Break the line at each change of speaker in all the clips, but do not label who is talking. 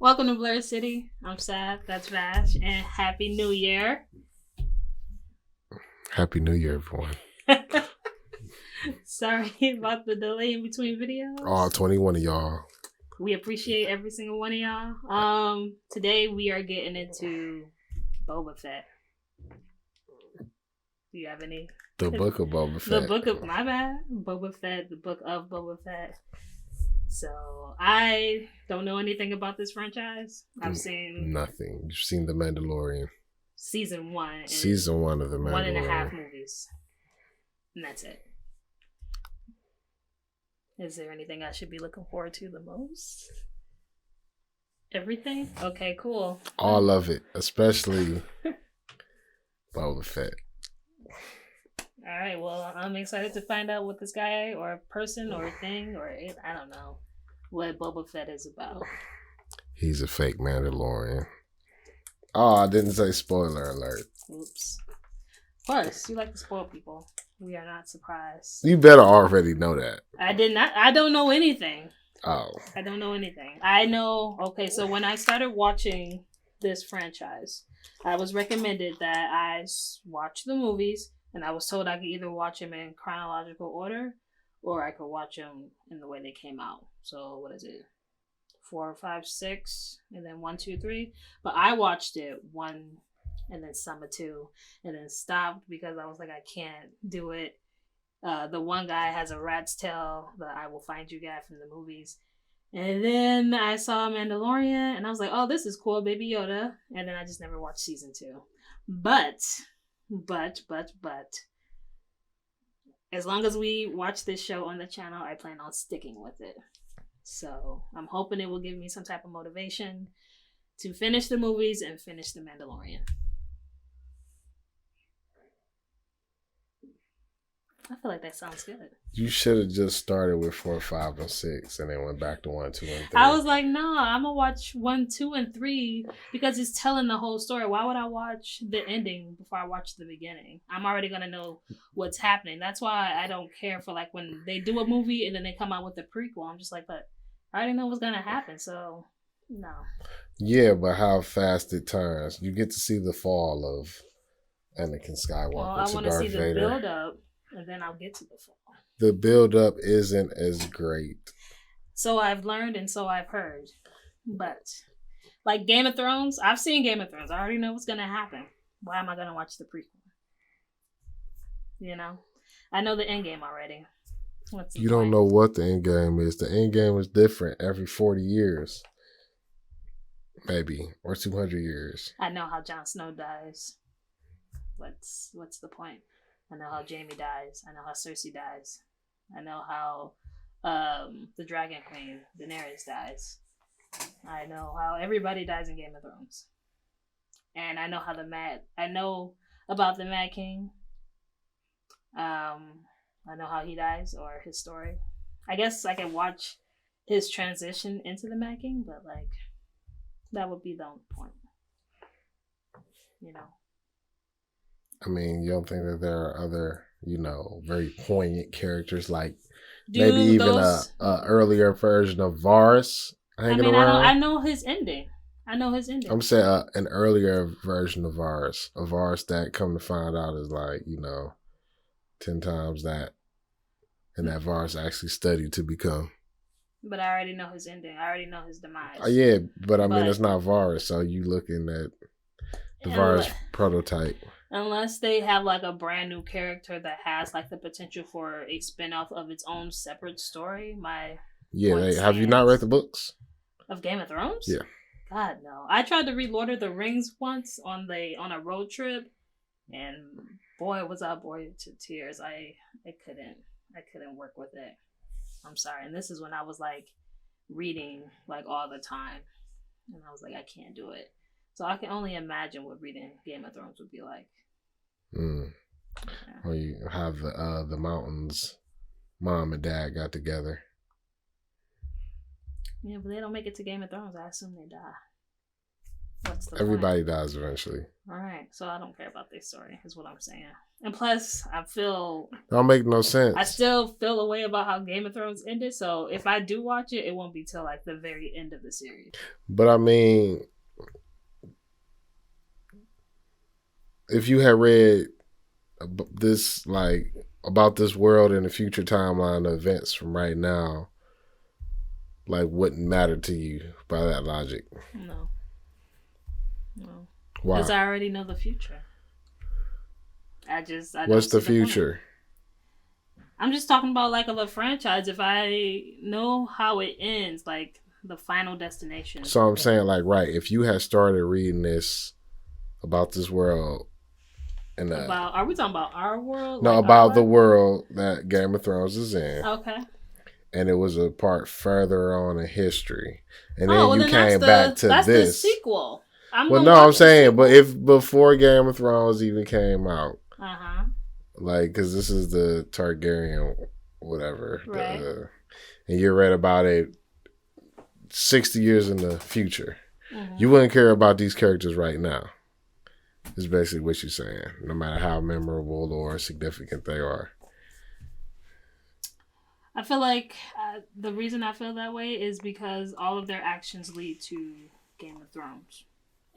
Welcome to Blur City. I'm Sad. That's Vash. And Happy New Year.
Happy New Year, everyone.
Sorry about the delay in between videos.
All 21 of y'all.
We appreciate every single one of y'all. Today we are getting into Boba Fett. Do you have any?
The book of Boba Fett.
The book of, my bad. Boba Fett, the book of Boba Fett. So, I don't know anything about this franchise. I've seen...
Nothing. You've seen The Mandalorian.
Season 1.
Season 1 of The Mandalorian.
1.5 movies. And that's it. Is there anything I should be looking forward to the most? Everything? Okay, cool.
All of it. Especially Boba Fett.
All right, well, I'm excited to find out what this guy or person or thing or I don't know what Boba Fett is about.
He's a fake Mandalorian. Oh, I didn't say spoiler alert.
Oops. Of course, you like to spoil people. We are not surprised.
You better already know that.
I did not. I don't know anything.
Oh.
I don't know anything. I know. Okay, so when I started watching this franchise, I was recommended that I watch the movies. And I was told I could either watch them in chronological order or I could watch them in the way they came out. So, what is it? 4, 5, 6, and then 1, 2, 3. But I watched it 1 and then some of 2 and then stopped because I was like, I can't do it. The one guy has a rat's tail, the I Will Find You guy from the movies. And then I saw Mandalorian and I was like, oh, this is cool, Baby Yoda. And then I just never watched season 2. But as long as we watch this show on the channel, I plan on sticking with it. So I'm hoping it will give me some type of motivation to finish the movies and finish The Mandalorian. I feel like that sounds good.
You should have just started with 4, 5, and 6 and then went back to 1, 2, and 3.
I was like, no, I'm going to watch 1, 2, and 3 because it's telling the whole story. Why would I watch the ending before I watch the beginning? I'm already going to know what's happening. That's why I don't care for like when they do a movie and then they come out with a prequel. I'm just like, but I already know what's going to happen. So, no.
Yeah, but how fast it turns. You get to see the fall of Anakin Skywalker
well, I want to see the build up. And then I'll get to the fall.
The build-up isn't as great.
So I've learned and so I've heard. But, like Game of Thrones, I've seen Game of Thrones. I already know what's going to happen. Why am I going to watch the prequel? You know? I know the end game already.
You don't know what the end game is. The end game is different every 40 years. Maybe. Or 200 years.
I know how Jon Snow dies. What's the point? I know how Jaime dies. I know how Cersei dies. I know how the Dragon Queen, Daenerys, dies. I know how everybody dies in Game of Thrones. And I know how I know about the Mad King. I know how he dies or his story. I guess I can watch his transition into the Mad King, but like that would be the only point. You know.
I mean, you don't think that there are other, very poignant characters like maybe even a earlier version of Varys hanging around?
I know his ending. I'm
saying an earlier version of Varys. A Varys that, come to find out, is like, 10 times that. And that Varys actually studied to become.
But I already know his ending. I already know his demise.
Yeah, but I mean, it's not Varys, so you looking at the Varys prototype.
Unless they have like a brand new character that has like the potential for a spinoff of its own separate story.
Have you not read the books
of Game of Thrones?
Yeah.
God no. I tried to read Lord of the Rings once on a road trip, and boy was I bored to tears. I couldn't work with it. I'm sorry. And this is when I was like reading like all the time, and I was like, I can't do it. So I can only imagine what reading Game of Thrones would be like. Yeah.
Well, you have the mountains. Mom and Dad got together.
Yeah, but they don't make it to Game of Thrones. I assume they die. What's the
Everybody
point?
dies eventually.
All right, so I don't care about this story, is what I'm saying. And plus, I feel
don't make no sense.
I still feel a way about how Game of Thrones ended. So if I do watch it, it won't be till like the very end of the series.
But I mean, if you had read this, like, about this world in the future timeline of events from right now, like, wouldn't matter to you by that logic.
No.
Why?
Because I already know the future.
What's the future?
I'm just talking about like of a franchise. If I know how it ends, like the final destination.
So I'm saying, like, right, if you had started reading this about this world, and
are we talking about our world?
No,
like
about the world that Game of Thrones is in.
Okay.
And it was a part further on in history, and then you came back to
that's
this.
The sequel.
I'm saying, but if before Game of Thrones even came out, like, because this is the Targaryen, whatever,
right?
And you read about it 60 years in the future, you wouldn't care about these characters right now. Is basically what you're saying, no matter how memorable or significant they are.
I feel like the reason I feel that way is because all of their actions lead to Game of Thrones.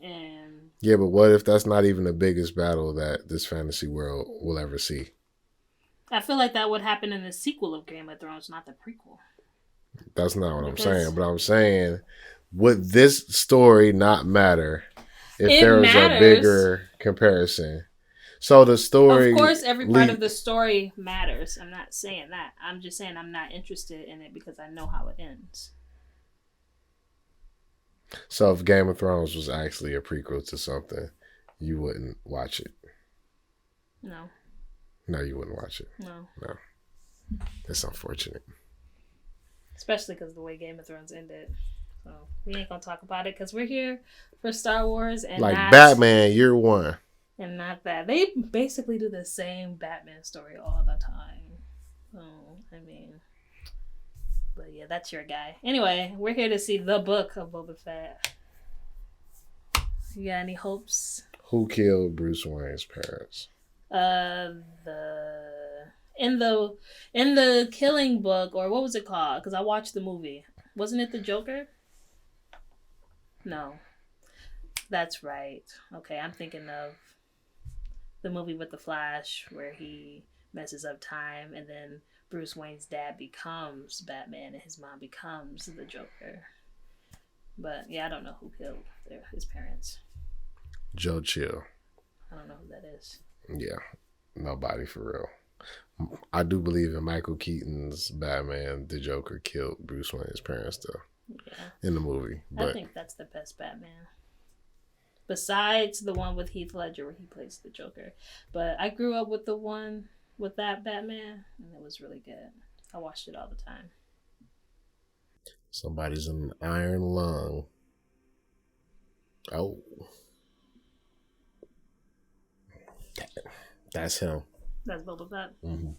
And
yeah, but what if that's not even the biggest battle that this fantasy world will ever see?
I feel like that would happen in the sequel of Game of Thrones, not the prequel.
That's not what I'm saying. But I'm saying, would this story not matter if there was a bigger comparison? So the story...
Of course, every part of the story matters. I'm not saying that. I'm just saying I'm not interested in it because I know how it ends.
So if Game of Thrones was actually a prequel to something, you wouldn't watch it?
No.
No, you wouldn't watch it?
No.
That's unfortunate.
Especially because the way Game of Thrones ended. So we ain't going to talk about it because we're here for Star Wars and
like Batman Year One.
And not that. They basically do the same Batman story all the time. Oh, I mean... But yeah, that's your guy. Anyway, we're here to see the book of Boba Fett. You got any hopes?
Who killed Bruce Wayne's parents?
In the Killing Book, or what was it called? Because I watched the movie. Wasn't it the Joker? No, that's right. Okay, I'm thinking of the movie with the Flash where he messes up time and then Bruce Wayne's dad becomes Batman and his mom becomes the Joker. But yeah, I don't know who killed his parents.
Joe Chill.
I don't know who that is.
Yeah, nobody for real. I do believe in Michael Keaton's Batman, the Joker killed Bruce Wayne's parents though. Yeah. In the movie. But I
think that's the best Batman. Besides the one with Heath Ledger where he plays the Joker. But I grew up with the one with that Batman, and it was really good. I watched it all the time.
Somebody's in an iron lung. Oh. That's him.
That's Boba Fett. Mm-hmm.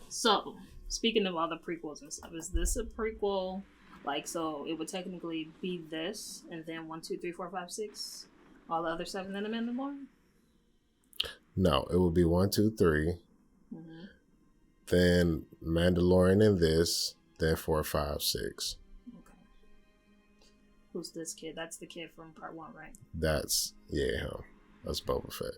So, speaking of all the prequels and stuff, is this a prequel? Like, so it would technically be this, and then 1, 2, 3, 4, 5, 6, all the other 7 in the Mandalorian?
No, it would be 1, 2, 3. Mm-hmm. Then Mandalorian and this. Then 4, 5, 6.
Okay. Who's this kid? That's the kid from part 1, right?
That's him. That's Boba Fett.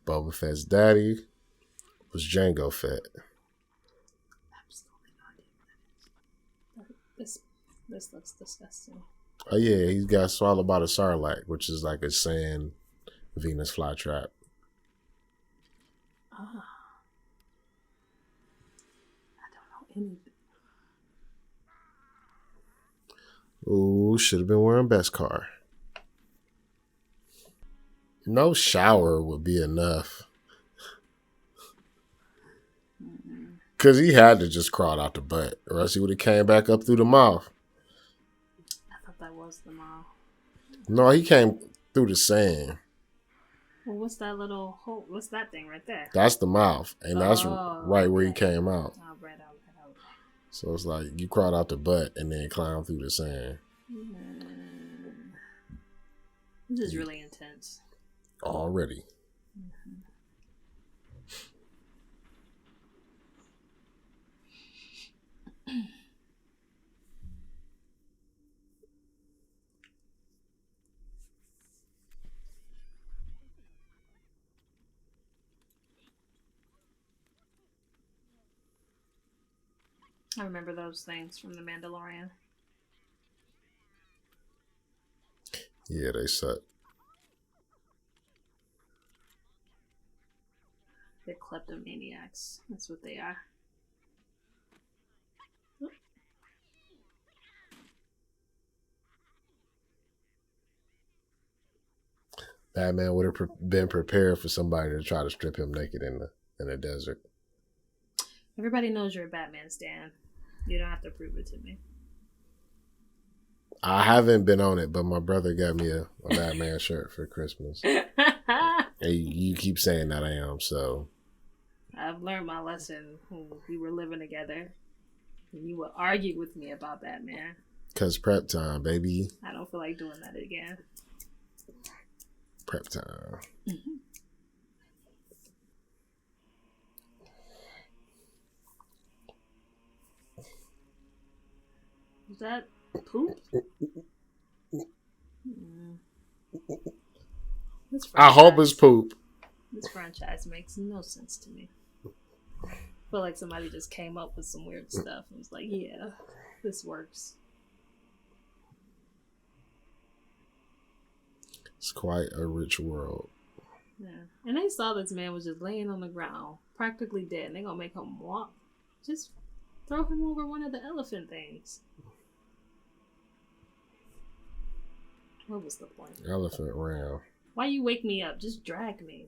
Boba Fett's daddy was Jango Fett.
This looks disgusting.
Oh yeah, he got swallowed by the Sarlacc, which is like a sand Venus flytrap.
I don't know anything.
Ooh, should have been wearing Beskar. No shower would be enough. Because he had to just crawl out the butt, or else he would have came back up through the mouth.
I thought that was the mouth.
No, he came through the sand.
Well, what's that little hole? What's that thing right there?
That's the mouth, and that's right where he
okay.
came out.
Oh, right.
So it's like you crawled out the butt and then climbed through the sand.
This is really intense.
Already.
I remember those things from The Mandalorian.
Yeah, they suck.
They're kleptomaniacs. That's what they are.
Batman would have been prepared for somebody to try to strip him naked in the desert.
Everybody knows you're a Batman stan. You don't have to prove it to me.
I haven't been on it, but my brother got me a Batman shirt for Christmas. And you keep saying that I am, so.
I've learned my lesson when we were living together. You would argue with me about Batman.
'Cause prep time, baby.
I don't feel like doing that again.
Prep time.
Mm-hmm. Is that poop?
I hope it's poop.
This franchise makes no sense to me. I feel like somebody just came up with some weird stuff and was like, yeah, this works.
It's quite a rich world.
Yeah. And they saw this man was just laying on the ground, practically dead, and they're going to make him walk. Just throw him over one of the elephant things. What was the point?
Elephant round.
Why you wake me up? Just drag me.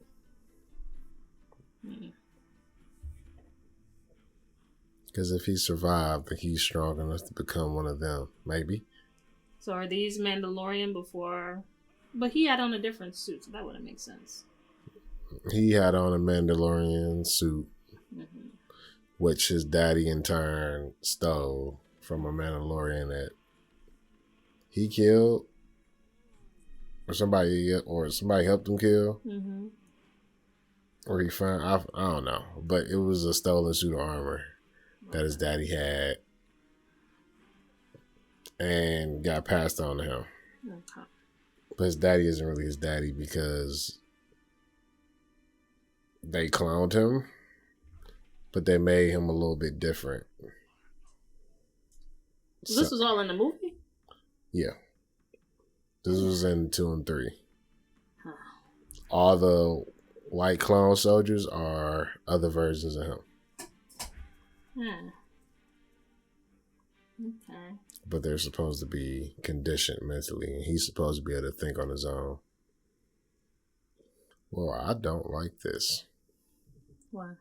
Because if he survived, then he's strong enough to become one of them. Maybe.
So are these Mandalorian before... But he had on a different suit, so that wouldn't make sense.
He had on a Mandalorian suit, which his daddy in turn stole from a Mandalorian that he killed, or somebody helped him kill, or he found. I don't know, but it was a stolen suit of armor that his daddy had, and got passed on to him.
Okay.
But his daddy isn't really his daddy because they cloned him, but they made him a little bit different.
So this was all in the movie?
Yeah. This was in 2 and 3. Huh. All the white clone soldiers are other versions of him.
Okay.
But they're supposed to be conditioned mentally, and he's supposed to be able to think on his own. Well, I don't like this.
Why?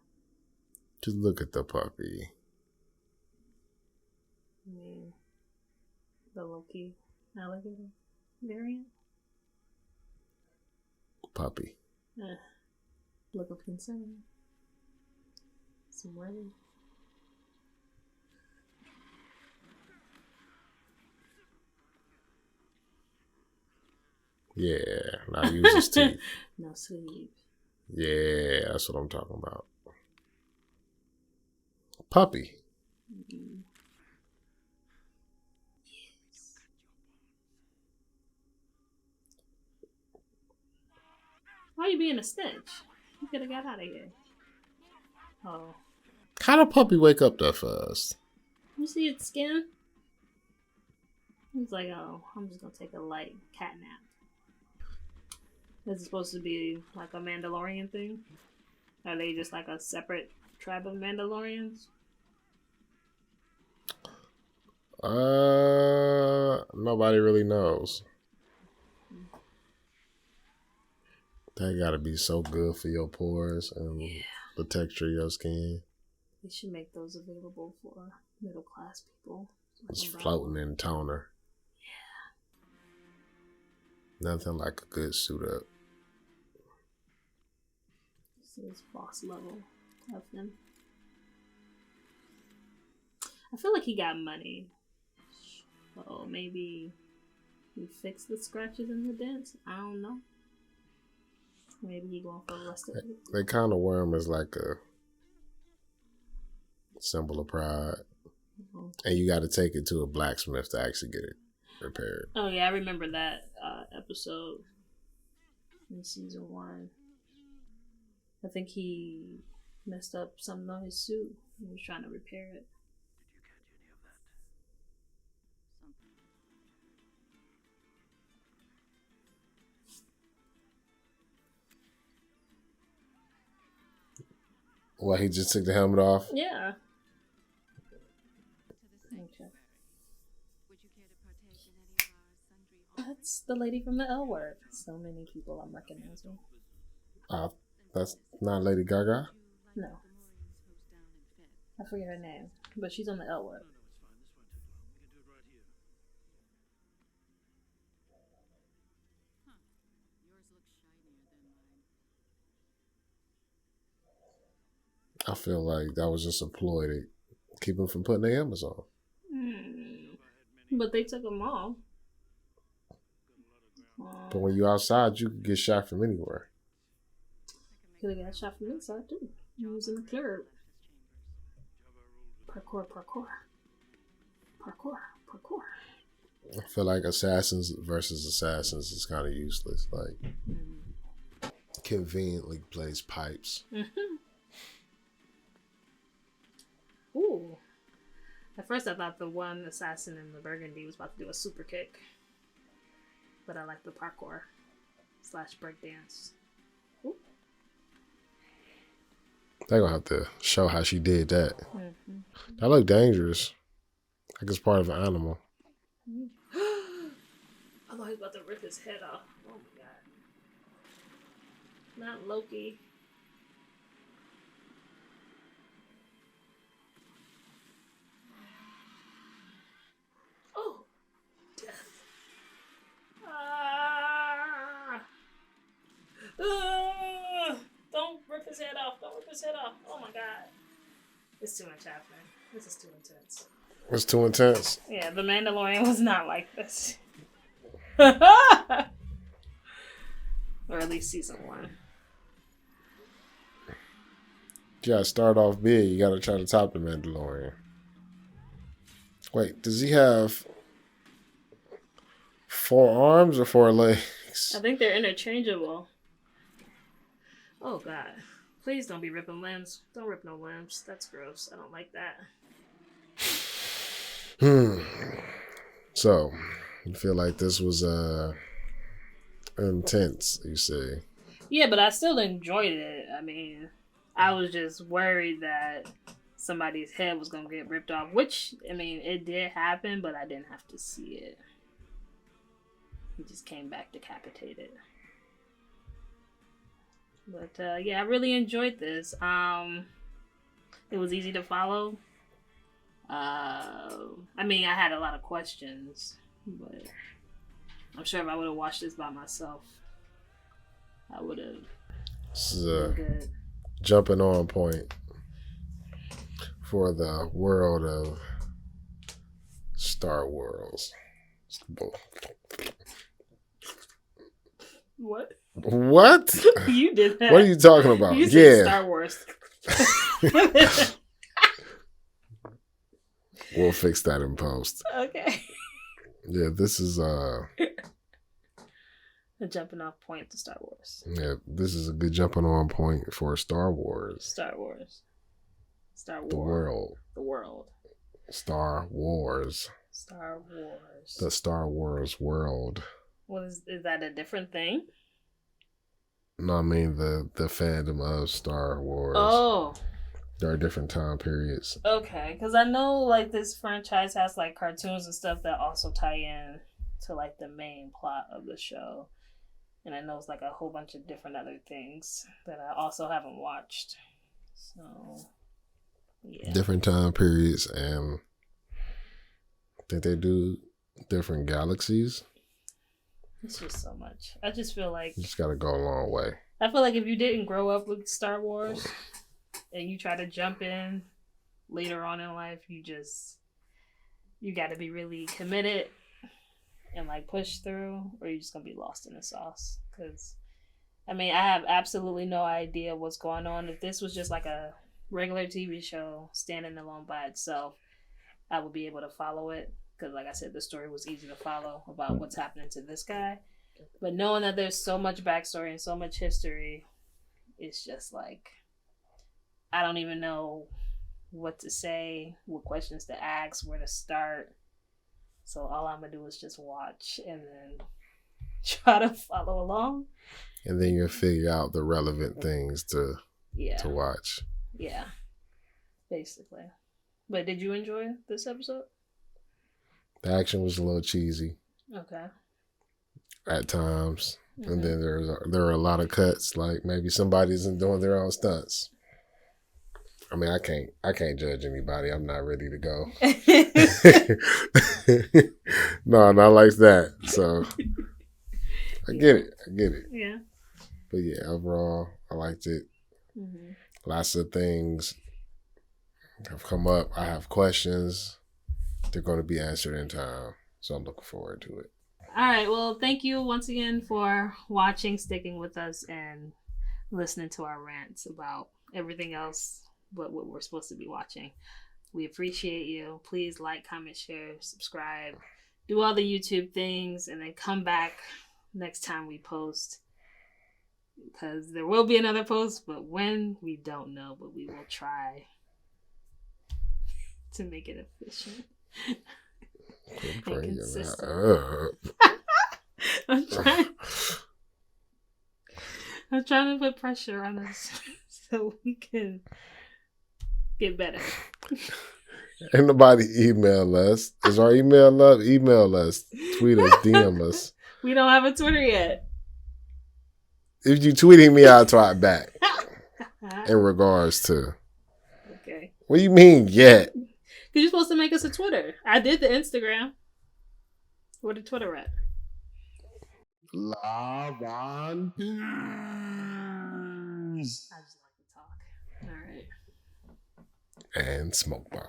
Just look at the puppy.
I mean, the Loki alligator variant?
Puppy.
Look of concern. Some worry.
Yeah, not use his teeth.
No sleep.
Yeah, that's what I'm talking about. Puppy.
Yes. Why are you being a snitch? You could have got out of here. Oh.
How did puppy wake up that fast?
You see its skin? He's like, oh, I'm just gonna take a light cat nap. Is it supposed to be like a Mandalorian thing? Are they just like a separate tribe of Mandalorians?
Nobody really knows. That gotta be so good for your pores and the texture of your skin.
They should make those available for middle class people.
It's floating in toner.
Yeah.
Nothing like a good suit up.
His boss level of him. I feel like he got money. So maybe he fixed the scratches in the dents. I don't know. Maybe he going for the rest of it.
They kind of wear him as like a symbol of pride. Mm-hmm. And you got to take it to a blacksmith to actually get it repaired.
Oh, yeah. I remember that episode in season 1. I think he messed up something on his suit. He was trying to repair it.
Well, he just took the helmet off?
Yeah. Okay. That's the lady from the L Word. So many people I'm recognizing.
That's not Lady Gaga?
No. I forget her name, but she's on the L Word.
I feel like that was just a ploy to keep him from putting the helmets on.
But they took them off.
But when you're outside, you could get shot from anywhere.
Could have got shot from inside too. He was in the club. Parkour.
I feel like assassins versus assassins is kind of useless. Like, conveniently plays pipes.
Ooh. At first I thought the one assassin in the burgundy was about to do a super kick. But I like the parkour / breakdance. Ooh.
They're going to have to show how she did that. That looked dangerous. Like it's part of an animal.
I thought he was about to rip his head off. Oh my god. Not Loki. Oh. Death. Don't rip his head off. Oh my god. It's too much happening. This is too intense.
It's too intense?
Yeah, The Mandalorian was not like this. Or at least season 1.
You gotta start off big. You gotta try to top The Mandalorian. Wait, does he have 4 arms or 4 legs?
I think they're interchangeable. Oh god. Please don't be ripping limbs. Don't rip no limbs. That's gross. I don't like that.
So, you feel like this was intense, you say?
Yeah, but I still enjoyed it. I mean, I was just worried that somebody's head was going to get ripped off, which, I mean, it did happen, but I didn't have to see it. He just came back decapitated. But, yeah, I really enjoyed this. It was easy to follow. I mean, I had a lot of questions, but I'm sure if I would have watched this by myself, I would have.
This is a jumping on point for the world of Star Wars.
What?
What?
You did that.
What are you talking about?
You said Star Wars.
We'll fix that in post.
Okay.
Yeah, this is
a jumping off point to Star Wars.
Yeah, this is a good jumping on point for Star Wars.
Star Wars. Star Wars.
The world.
The world.
Star Wars.
Star Wars.
The Star Wars world.
What is that a different thing?
No, I mean the fandom of Star Wars.
Oh.
There are different time periods.
Okay, because I know like this franchise has like cartoons and stuff that also tie in to like the main plot of the show. And I know it's like a whole bunch of different other things that I also haven't watched. So, yeah.
Different time periods, and I think they do different galaxies.
It's just so much. I just feel like
you just gotta go a long way.
I feel like if you didn't grow up with Star Wars and you try to jump in later on in life, you got to be really committed and like push through, or you're just gonna be lost in the sauce. Because I mean, I have absolutely no idea what's going on. If this was just like a regular TV show standing alone by itself, I would be able to follow it. Because, like I said, the story was easy to follow about what's happening to this guy. But knowing that there's so much backstory and so much history, it's just like, I don't even know what to say, what questions to ask, where to start. So all I'm going to do is just watch and then try to follow along.
And then you'll figure out the relevant things to watch.
Yeah, basically. But did you enjoy this episode?
The action was a little cheesy.
Okay.
At times. Mm-hmm. And then there are a lot of cuts, like maybe somebody isn't doing their own stunts. I mean, I can't judge anybody. I'm not ready to go. No, not like that. So I get it.
Yeah.
But yeah, overall, I liked it. Mm-hmm. Lots of things have come up. I have questions. They're going to be answered in time. So I'm looking forward to it.
All right. Well, thank you once again for watching, sticking with us, and listening to our rants about everything else but what we're supposed to be watching. We appreciate you. Please like, comment, share, subscribe, do all the YouTube things, and then come back next time we post. Because there will be another post, but when, we don't know, but we will try to make it efficient. I'm trying to put pressure on us so we can get better.
Ain't nobody email us. Is our email up? Email us. Tweet us. DM us.
We don't have a Twitter yet.
If you tweeting me, I'll tweet back. In regards to.
Okay.
What do you mean yet?
Because you're supposed to make us a Twitter. I did the Instagram. Where the Twitter at?
Love on peace.
I just like to talk. All right.
And smoke bomb.